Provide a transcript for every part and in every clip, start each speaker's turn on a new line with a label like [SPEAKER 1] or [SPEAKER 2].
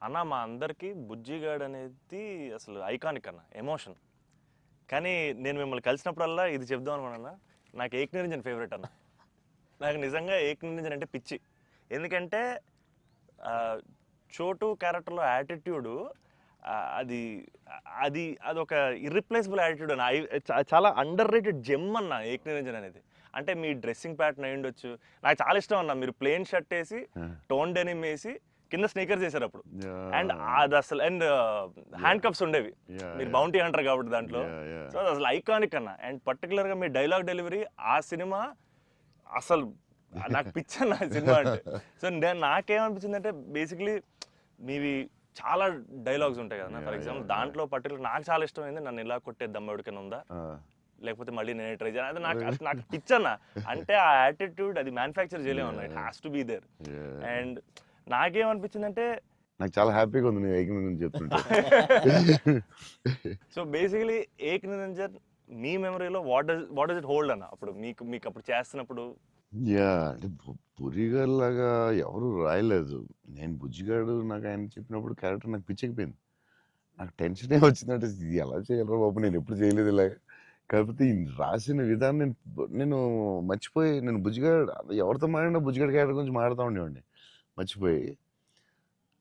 [SPEAKER 1] అన్న మా అందరికీ బుజ్జిగాడు అనేది అసలు ఐకానిక్ అన్న ఎమోషన్. కానీ నేను మిమ్మల్ని కలిసినప్పుడల్లా ఇది చెప్దాం అనుకున్నా, నాకు ఏక్ నిరంజన్ ఫేవరెట్ అన్న. నాకు నిజంగా ఏక్ నిరంజన్ అంటే పిచ్చి. ఎందుకంటే చోటు క్యారెక్టర్లో యాటిట్యూడు అది అది అదొక ఇర్రిప్లేసబుల్ యాటిట్యూడ్ అన్న. చాలా అండర్ రేటెడ్ జెమ్ అన్న ఏక్ నిరంజన్ అనేది. అంటే మీ డ్రెస్సింగ్ ప్యాటర్న్ అయి ఉండొచ్చు, నాకు చాలా ఇష్టం అన్న. మీరు ప్లెయిన్ షర్ట్ వేసి టోన్ డెనిమ్ వేసి కింద స్నీకర్స్ చేశారు అప్పుడు. అండ్ అది అసలు అండ్ హ్యాండ్ కప్స్ ఉండేవి, మీరు బౌంటీ అంటారు కాబట్టి దాంట్లో. సో అది అసలు ఐకానిక్ అన్న. అండ్ పర్టికులర్గా మీ డైలాగ్ డెలివరీ ఆ సినిమా అసలు నాకు పిచ్చి అన్న సినిమా అంటే. సో నాకేమనిపించింది అంటే బేసిక్లీ మీవి చాలా డైలాగ్స్ ఉంటాయి కదా. ఫర్ ఎగ్జాంపుల్ దాంట్లో పర్టికులర్ నాకు చాలా ఇష్టమైంది నన్ను ఇలా కొట్టే దమ్మెవడికైనా ఉందా, లేకపోతే మళ్ళీ నేనే ట్రై చేయాలి. అది నాకు పిచ్చన్న. అంటే ఆ యాటిట్యూడ్ అది మ్యానుఫ్యాక్చర్ చేయలేము అన్న, it has to be there. And నాకేమనిపించింది అంటే
[SPEAKER 2] నాకు చాలా హ్యాపీగా ఉంది నేను ఏక్ నిరంజన్ చెప్తుంటే.
[SPEAKER 1] సో బేసికలీ ఏక్ నిరంజన్ మీ మెమరీలో వాట్ డస్ ఇట్ హోల్డ్ అన్న అప్పుడు మీకు అప్పుడు చేస్తున్నప్పుడు?
[SPEAKER 2] అంటే పురిగారు లాగా ఎవరు రాయలేదు. నేను బుజ్జిగాడు నాకు ఆయన చెప్పినప్పుడు క్యారెక్టర్ నాకు పిచ్చెక్కిపోయింది. నాకు టెన్షనే వచ్చిందంటే ఇది ఎలా చేయాలరా బాబు, నేను ఎప్పుడు చేయలేదు ఇలాగా. కాకపోతే ఈ రాసిన విధానం నేను మర్చిపోయి, నేను బుజ్జిగాడు ఎవరితో మాట్లాడినా బుజ్జిగాడు క్యారెక్టర్ గురించి మాట్లాడుతూ ఉండేవాడిని మర్చిపోయి.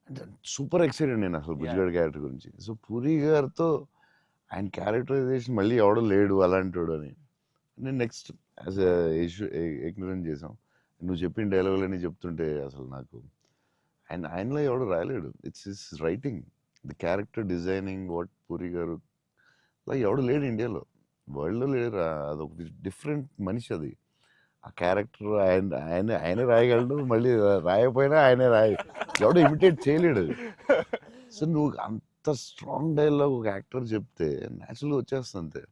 [SPEAKER 2] అంటే సూపర్ ఎక్సైటెడ్ నేను అసలు బుజ్జిగాడు క్యారెక్టర్ గురించి. సో పూరి గారితో ఆయన క్యారెక్టరైజేషన్ మళ్ళీ ఎవడో లేడు అలాంటి అని నేను నెక్స్ట్ యాజ్ ఏక్ నిరంజన్ చేసాం. నువ్వు చెప్పిన డైలాగులన్నీ చెప్తుంటే అసలు నాకు ఆయనలో ఎవడు రాయలేడు. It's is writing, the character designing, what Puri garu అలా ఎవడు లేడు ఇండియాలో, వరల్డ్లో లేడు. అదొక డిఫరెంట్ మనిషి అది. ఆ క్యారెక్టర్ ఆయనే రాయగలడు, మళ్ళీ రాయకపోయినా ఆయనే ఎవడో ఇమిటేట్ చేయలేడు. సో నువ్వు అంత స్ట్రాంగ్ డైలాగ్ ఒక యాక్టర్ చెప్తే న్యాచురల్గా వచ్చేస్తుంది అంతే.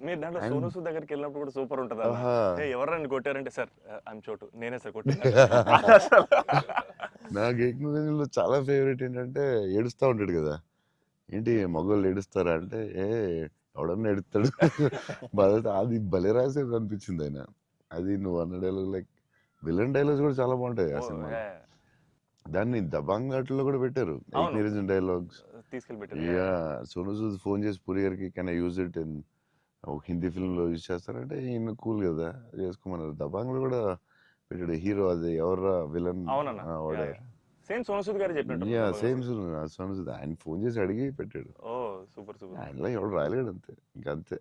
[SPEAKER 1] మీరు దాంట్లో సోనూ సూద్ దగ్గరికి వెళ్ళినప్పుడు కూడా సూపర్ ఉంటుంది. ఎవరైనా కొట్టారంటే సార్ ఐఎమ్ చోటు, నేనే సార్ కొట్టాను.
[SPEAKER 2] నాకు ఏక్ నిరంజన్లో చాలా ఫేవరెట్ ఏంటంటే ఏడుస్తూ ఉంటాడు కదా, ఏంటి మగవాళ్ళు ఏడుస్తారా అంటే ఎవడన్నా ఏడుస్తాడు. అది భలే రాసేది అనిపించింది ఆయన. అది నువ్వు అన్న డైలాగ్ లైక్ విలన్ డైలాగ్స్ కూడా చాలా బాగుంటాయి ఆ సినిమా. దాన్ని దబాంగ్ ఘాట్లో కూడా పెట్టారు ఏక్ నిరంజన్ డైలాగ్స్ తీసుకెళ్ళి. సోనూ సూద్ ఫోన్ చేసి పూరి గారికి can I use it in ఒక హిందీ ఫిల్మ్లో యూజ్ చేస్తారంటే ఈయన కూల్ కదా చేసుకోమన్నారు. దబాంగ్లో కూడా పెట్టాడు హీరో, అది ఎవరా విలన్
[SPEAKER 1] సేమ్ సోనూ సూద్ గారు చెప్పినట్టు.
[SPEAKER 2] సేమ్ సోనూ సూద్ ఆయన ఫోన్ చేసి అడిగి పెట్టాడు.
[SPEAKER 1] Super super.
[SPEAKER 2] ఆయనలో ఎవడు రాయలేడు అంతే, ఇంకా అంతే.